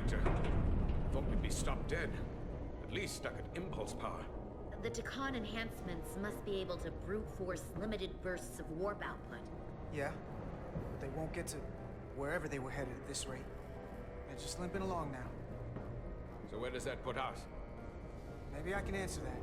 reactor. Thought we'd be stopped dead. At least stuck at impulse power. The Tkon enhancements must be able to brute force limited bursts of warp output. Yeah, but they won't get to wherever they were headed at this rate. They're just limping along now. So where does that put us? Maybe I can answer that.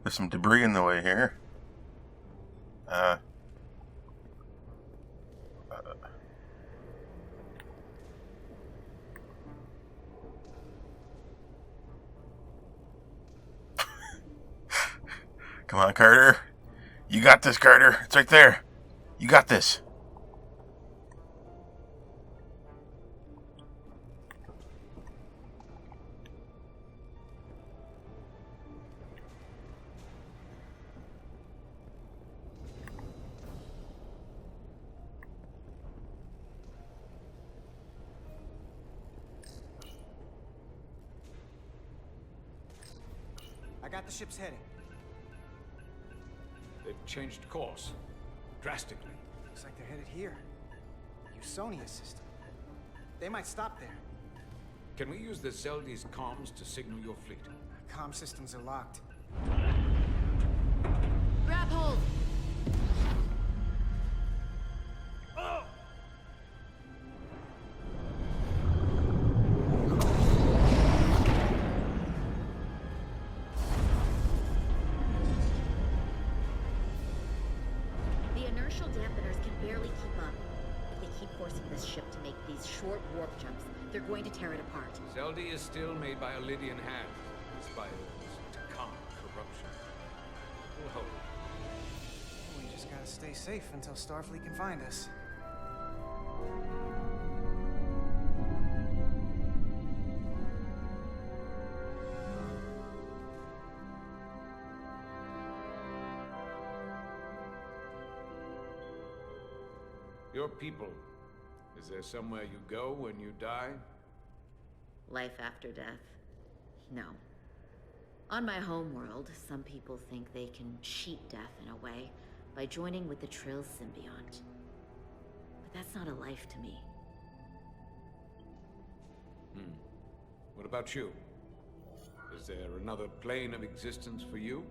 There's some debris in the way here. Come on, Carter. You got this, Carter. It's right there. You got this. I got the ship's heading. They've changed course. Drastically. Looks like they're headed here. U.s.s system. They might stop there. Can we use the Zeldy's comms to signal your fleet? Comm systems are locked. Grab hold! Oh! The inertial dampeners can barely keep up. If they keep forcing this ship to make these short warp jumps, they're going to tear it apart. Zeldy is still made by a Lydian hand, despite Tkon corruption. We'll hold. We just gotta stay safe until Starfleet can find us. Your people. Is there somewhere you go when you die? Life after death? No. On my homeworld, some people think they can cheat death in a way by joining with the Trill symbiont. But that's not a life to me. What about you? Is there another plane of existence for you?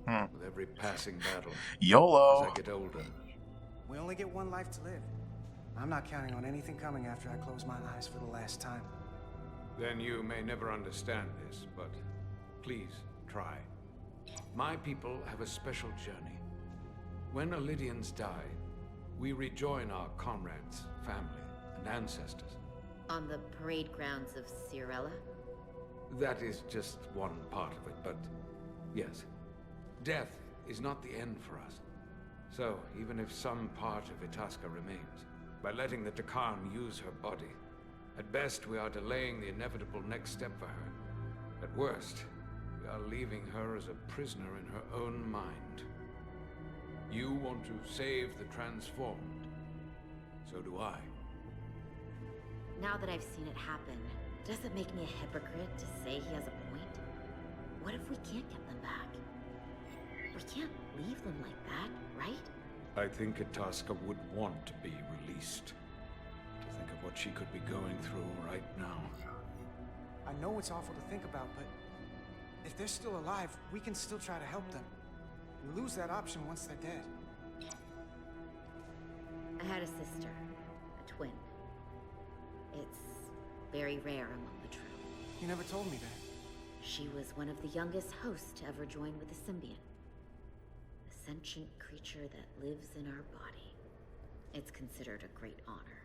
With every passing battle. YOLO. As I get older. We only get one life to live. I'm not counting on anything coming after I close my eyes for the last time. Then you may never understand this, but please try. My people have a special journey. When Lydians die, we rejoin our comrades, family, and ancestors. On the parade grounds of Cirella? That is just one part of it, but yes. Death is not the end for us. So, even if some part of Itasca remains, by letting the Tkon use her body, at best we are delaying the inevitable next step for her. At worst, we are leaving her as a prisoner in her own mind. You want to save the transformed. So do I. Now that I've seen it happen, does it make me a hypocrite to say he has a point? What if we can't get them back? We can't leave them like that, right? I think Itasca would want to be released. To think of what she could be going through right now. I know it's awful to think about, but if they're still alive, we can still try to help them. We lose that option once they're dead. I had a sister, a twin. It's very rare among the Trill. You never told me that. She was one of the youngest hosts to ever join with the symbiont. A sentient creature that lives in our body. It's considered a great honor.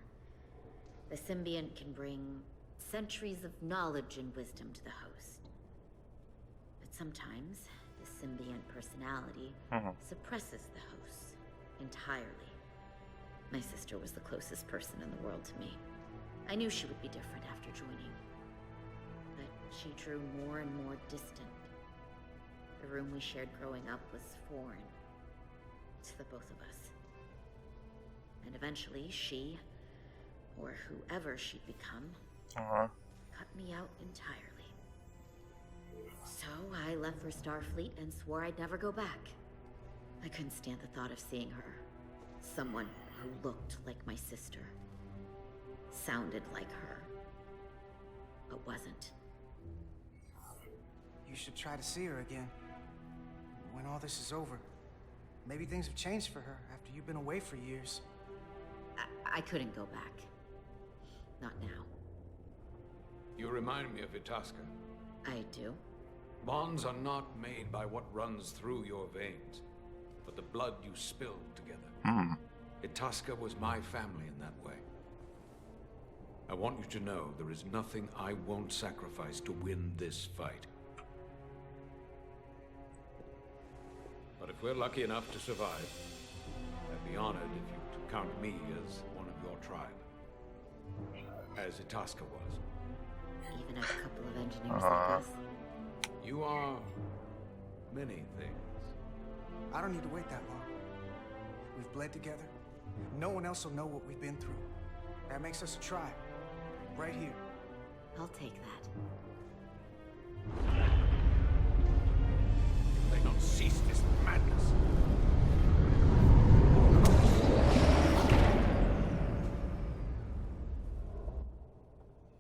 The symbiont can bring centuries of knowledge and wisdom to the host. But sometimes, the symbiont personality suppresses the host entirely. My sister was the closest person in the world to me. I knew she would be different after joining. But she drew more and more distant. The room we shared growing up was foreign to the both of us. And eventually she, or whoever she'd become, cut me out entirely. So I left for Starfleet and swore I'd never go back. I couldn't stand the thought of seeing her. Someone who looked like my sister. Sounded like her. But wasn't. You should try to see her again. When all this is over. Maybe things have changed for her after you've been away for years. I couldn't go back. Not now. You remind me of Itasca. I do? Bonds are not made by what runs through your veins, but the blood you spilled together. Itasca was my family in that way. I want you to know there is nothing I won't sacrifice to win this fight. But if we're lucky enough to survive, I'd be honored if you'd count me as one of your tribe. As Itasca was. Even a couple of engineers like us. You are many things. I don't need to wait that long. We've bled together. No one else will know what we've been through. That makes us a tribe. Right here. I'll take that. They don't cease this madness.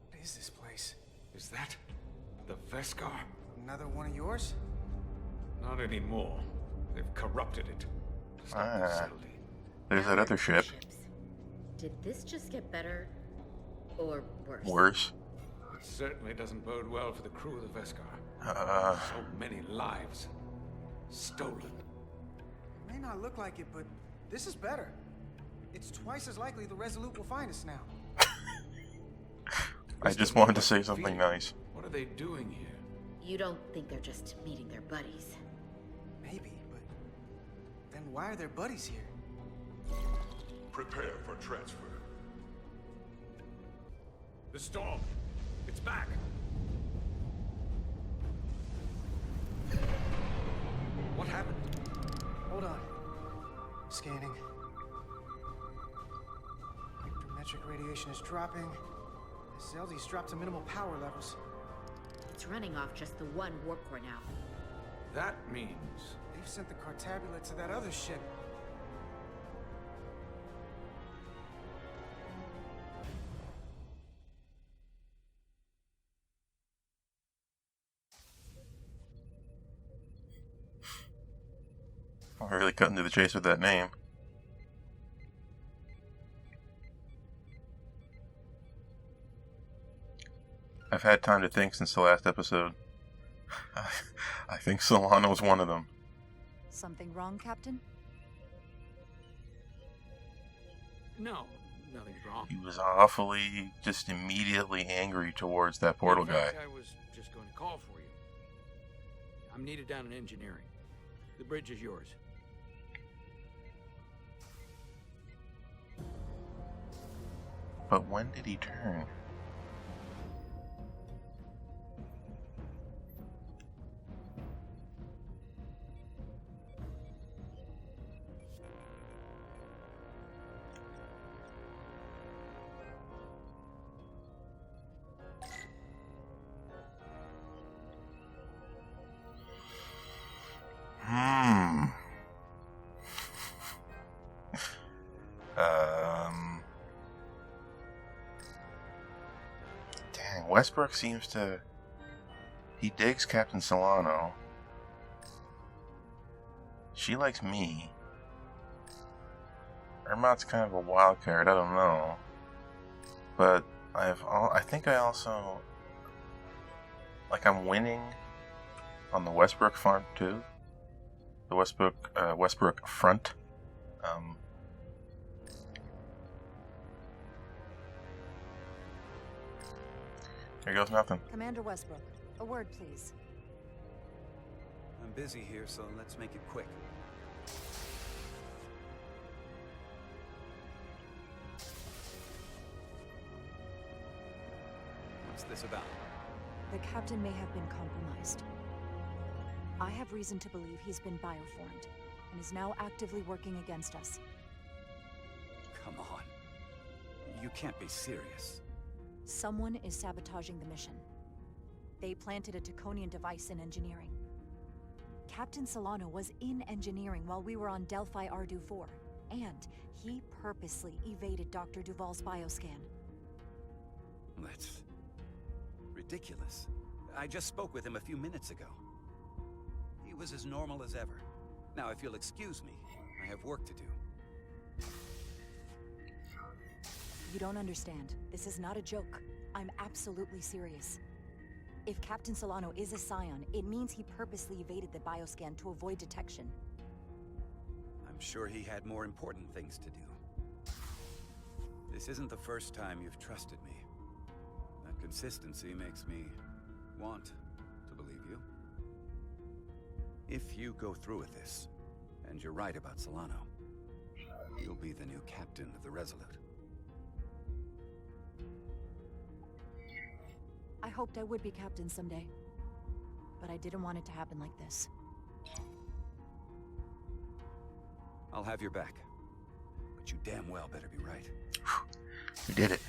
What is this place? Is that the Veskar? Another one of yours? Not anymore. They've corrupted it. It's not the facility. There's that other ship. Did this just get better or worse? Worse. It certainly doesn't bode well for the crew of the Veskar. So many lives stolen. It may not look like it, but this is better. It's twice as likely the Resolute will find us now. I just wanted to say something nice. What are they doing here? You don't think they're just meeting their buddies? Maybe, but then why are their buddies here? Prepare for transfer. The storm. It's back. What happened? Hold on. Scanning. Hypermetric radiation is dropping. The Zeldy's dropped to minimal power levels. It's running off just the one warp core now. That means They've sent the Cartabula to that other ship. I'm really cutting to the chase with that name. I've had time to think since the last episode. I think Solano was one of them. Something wrong, Captain? no, nothing's wrong. He was awfully, just immediately angry towards that portal In guy. fact, I was just going to call for you. I'm needed down in engineering. The bridge is yours. But when did he turn? Dang, Westbrook seems to... He digs Captain Solano. She likes me. Ermot's kind of a wild card, I don't know. But I think I also... Like, I'm winning on the Westbrook front, too. The Westbrook front. Here goes nothing. Commander Westbrook, a word, please. I'm busy here, so let's make it quick. What's this about? The captain may have been compromised. I have reason to believe he's been bioformed, and is now actively working against us. Come on. You can't be serious. Someone is sabotaging the mission. They planted a Tkonian device in engineering. Captain Solano was in engineering while we were on Delphi Ardu-4, and he purposely evaded Dr. Duval's bioscan. That's ridiculous. I just spoke with him a few minutes ago. He was as normal as ever. Now, if you'll excuse me, I have work to do. You don't understand. This is not a joke. I'm absolutely serious. If Captain Solano is a Scion, it means he purposely evaded the bioscan to avoid detection. I'm sure he had more important things to do. This isn't the first time you've trusted me. That consistency makes me want to believe you. If you go through with this, and you're right about Solano, you'll be the new captain of the Resolute. I hoped I would be captain someday, but I didn't want it to happen like this. I'll have your back, but you damn well better be right. You did it.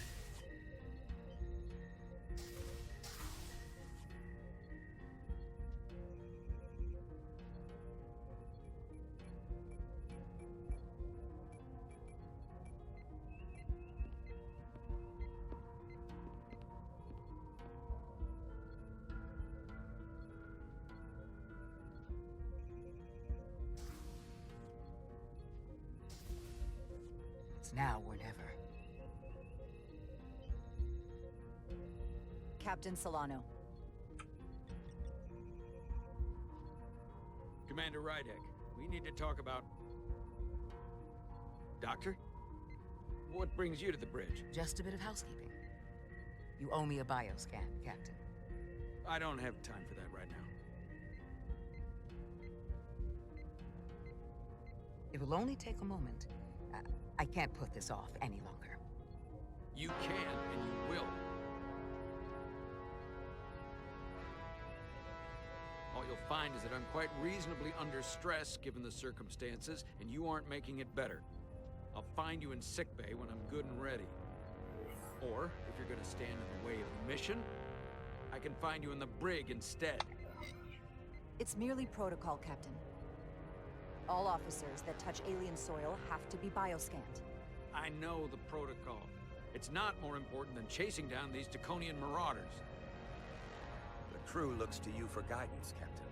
It's now or never. Captain Solano. Commander Rydek, we need to talk about... Doctor? What brings you to the bridge? Just a bit of housekeeping. You owe me a bioscan, Captain. I don't have time for that right now. It will only take a moment. I can't put this off any longer. You can, and you will. All you'll find is that I'm quite reasonably under stress given the circumstances, and you aren't making it better. I'll find you in sickbay when I'm good and ready. Or, if you're gonna stand in the way of the mission, I can find you in the brig instead. It's merely protocol, Captain. All officers that touch alien soil have to be bioscanned. I know the protocol. It's not more important than chasing down these Tkonian marauders. The crew looks to you for guidance, Captain.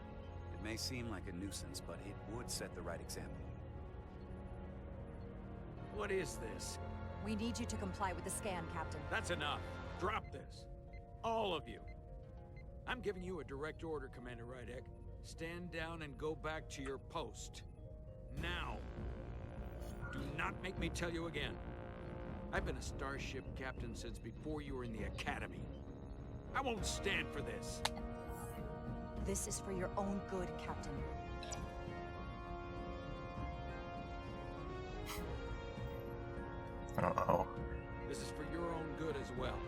It may seem like a nuisance, but it would set the right example. What is this? We need you to comply with the scan, Captain. That's enough. Drop this. All of you. I'm giving you a direct order, Commander Rydek. Stand down and go back to your post. Now. Do not make me tell you again. I've been a starship captain since before you were in the academy. I won't stand for this. This is for your own good, Captain. Uh-oh. This is for your own good as well.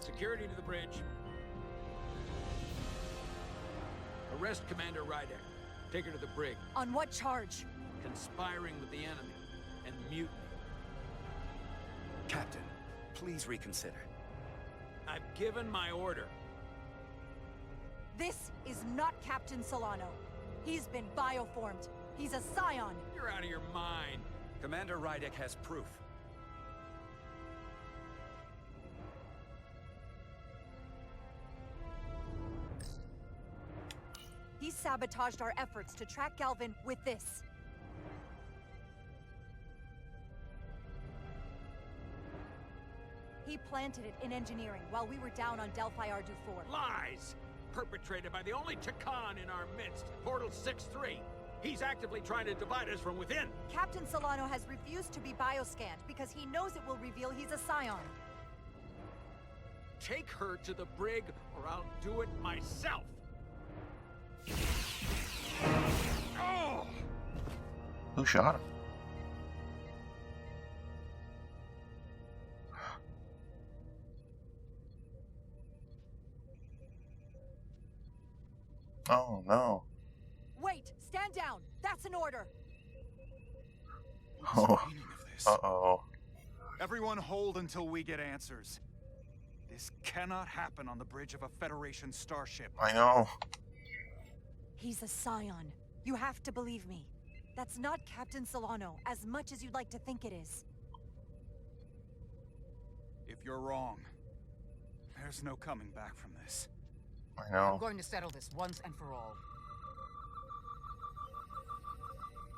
Security to the bridge. Arrest Commander Rydek. Take her to the brig. On what charge? Conspiring with the enemy and mutiny. Captain, please reconsider. I've given my order. This is not Captain Solano. He's been bioformed. He's a Scion. You're out of your mind. Commander Rydek has proof. He sabotaged our efforts to track Galvin with this. He planted it in engineering while we were down on Delphi Ardu-4. Lies! Perpetrated by the only Tkon in our midst, Portal 6-3. He's actively trying to divide us from within. Captain Solano has refused to be bioscanned because he knows it will reveal he's a Scion. Take her to the brig, or I'll do it myself. Oh! Who shot him? Oh no. Wait! Stand down! That's an order! What's the meaning of this? Uh-oh. Everyone hold until we get answers. This cannot happen on the bridge of a Federation starship. I know. He's a Scion. You have to believe me. That's not Captain Solano, as much as you'd like to think it is. If you're wrong, there's no coming back from this. I know. I'm going to settle this once and for all.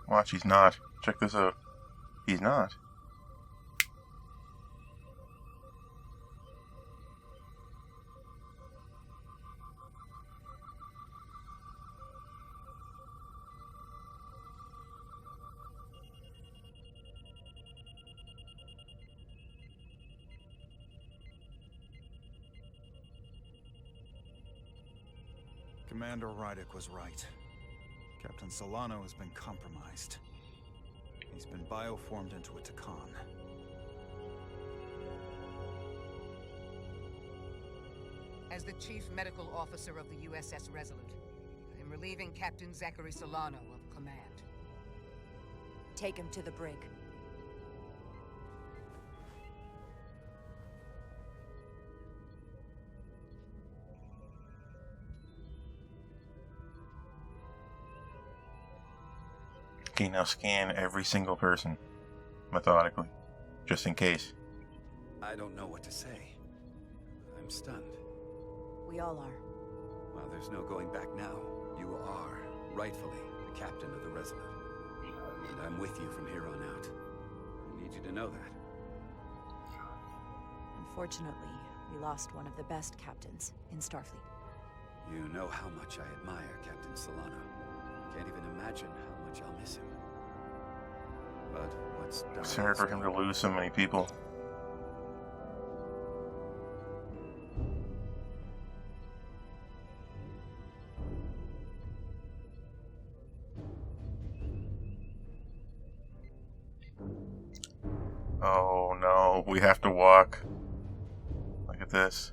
Watch, he's not. Check this out. He's not. Commander Rydick was right. Captain Solano has been compromised. He's been bioformed into a Tkon. As the Chief Medical Officer of the u.s.s. Resolute, I am relieving Captain Zachary Solano of command. Take him to the brig. Okay, now scan every single person methodically, just in case. I don't know what to say. I'm stunned. We all are. Well, there's no going back now. You are, rightfully, the captain of the Resolute. And I'm with you from here on out. I need you to know that. Unfortunately, we lost one of the best captains in Starfleet. You know how much I admire Captain Solano. Can't even imagine how much I'll miss him. But what's done... It's hard for him to lose so many people. Oh no, we have to walk. Look at this.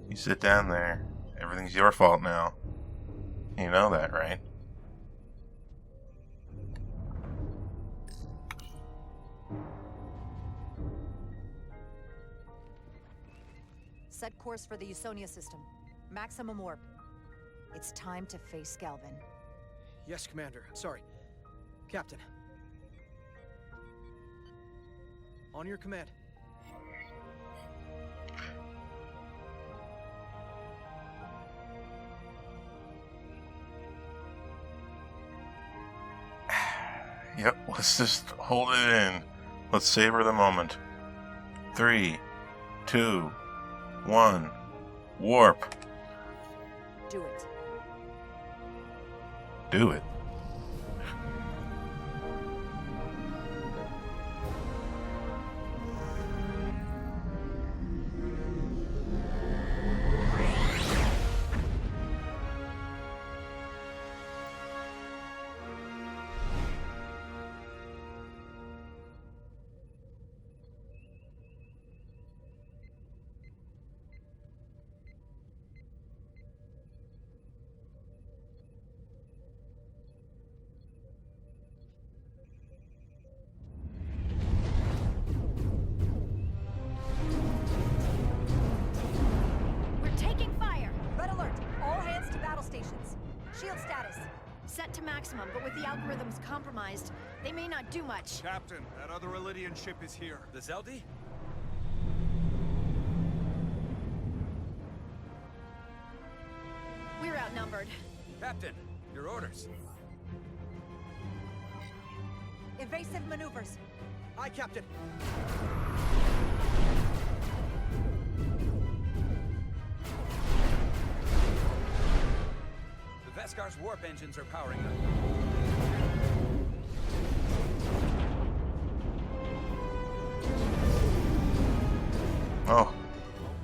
You sit down there. Everything's your fault now. You know that, right? Set course for the Usonia system. Maximum warp. It's time to face Galvin. Yes, Commander. Sorry. Captain. On your command. Yep, let's just hold it in. Let's savor the moment. 3, 2, 1, warp. Do it. Do it. But with the algorithms compromised, they may not do much. Captain, that other Elydian ship is here. The Zeldi? We're outnumbered. Captain, your orders. Evasive maneuvers. Aye, Captain. The Vescar's warp engines are powering up. Oh. Our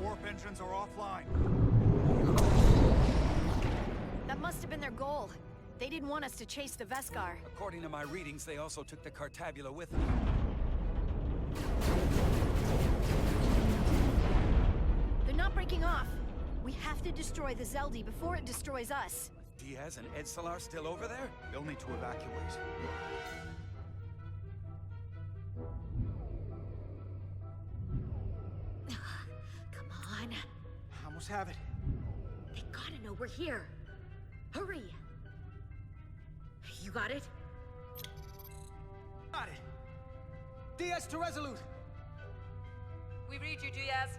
warp engines are offline. That must have been their goal. They didn't want us to chase the Vescar. According to my readings, they also took the Cartabula with them. They're not breaking off. We have to destroy the Zeldi before it destroys us. Diaz and Edsalar still over there? They'll need to evacuate. Come on. I almost have it. They gotta know we're here. Hurry! You got it? Got it. DS to Resolute. We read you, Diaz.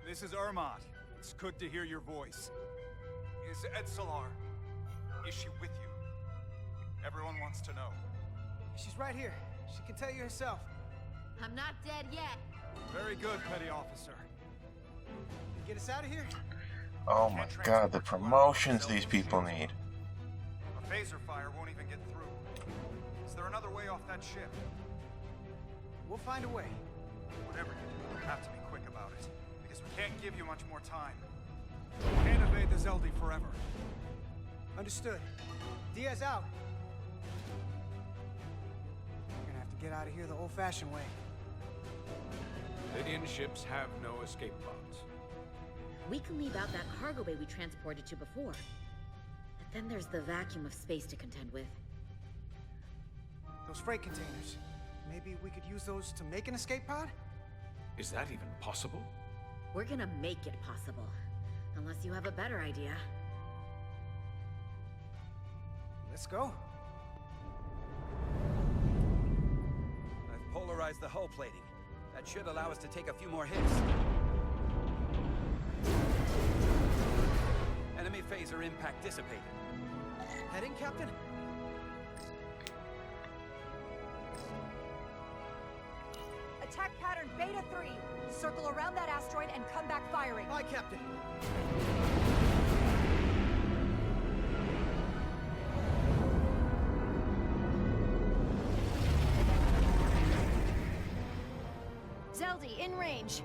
This is Ermot. It's good to hear your voice. Is Edsalar? Is she with you? Everyone wants to know. She's right here. She can tell you herself. I'm not dead yet. Very good, Petty Officer. Get us out of here? Oh my god, the promotions these people need. A phaser fire won't even get through. Is there another way off that ship? We'll find a way. Whatever you do, you have to be quick about it. Because we can't give you much more time. We can't evade the Zeldi forever. Understood. Diaz out. We're gonna have to get out of here the old-fashioned way. Lydian ships have no escape pods. We can leave out that cargo bay we transported to before. But then there's the vacuum of space to contend with. Those freight containers. Maybe we could use those to make an escape pod? Is that even possible? We're gonna make it possible. Unless you have a better idea. Let's go. I've polarized the hull plating. That should allow us to take a few more hits. Enemy phaser impact dissipated. Heading, Captain? Attack pattern Beta 3. Circle around that asteroid and come back firing. Aye, Captain. Zeldi, in range.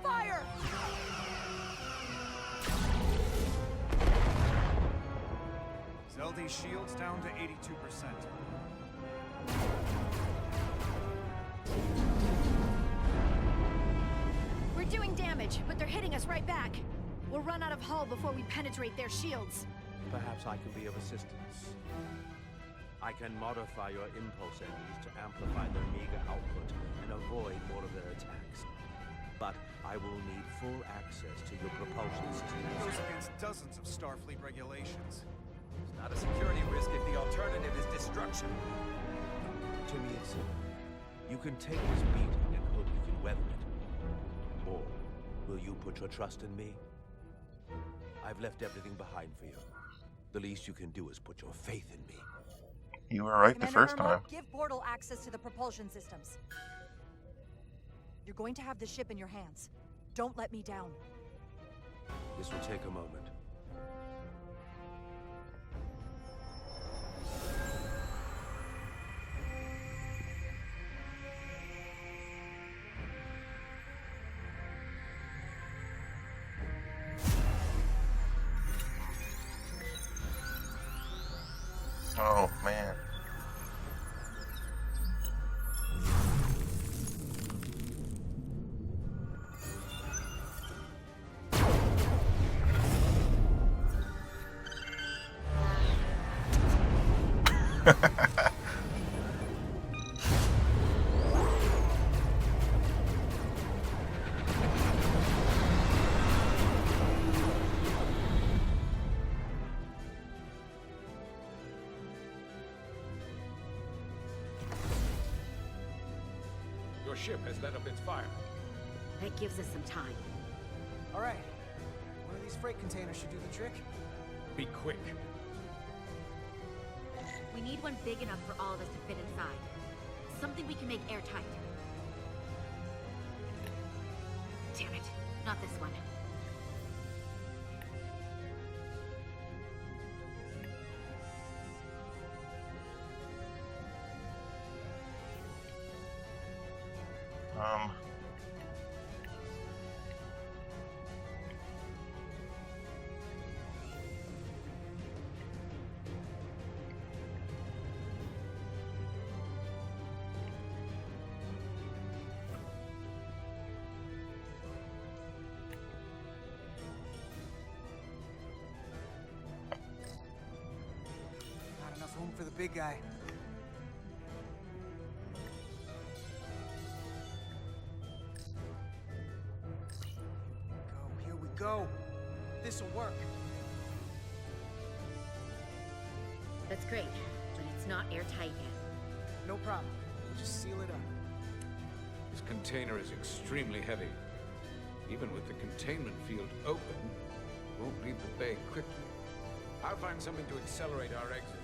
Fire! Zeldi's shields down to 82%. We're doing damage, but they're hitting us right back. We'll run out of hull before we penetrate their shields. Perhaps I can be of assistance. I can modify your impulse engines to amplify their meager output and avoid more of their attacks. But I will need full access to your propulsion It systems. goes against dozens of Starfleet regulations. It's not a security risk if the alternative is destruction. To me, it's simple. You can take this beating and hope you can weather it. Or will you put your trust in me? I've left everything behind for you. The least you can do is put your faith in me. You were right the Commander first Ermot, time. give Bortle access to the propulsion systems. You're going to have the ship in your hands. Don't let me down. This will take a moment. Oh man. Your ship has let up its fire. That gives us some time. All right. One of these freight containers should do the trick. Be quick. We need one big enough for all of us to fit inside. Something we can make airtight. Damn it, not this one. Foam for the big guy. Here we go. This'll work. That's great, but it's not airtight yet. No problem. We'll just seal it up. This container is extremely heavy. Even with the containment field open, it won't leave the bay quickly. I'll find something to accelerate our exit.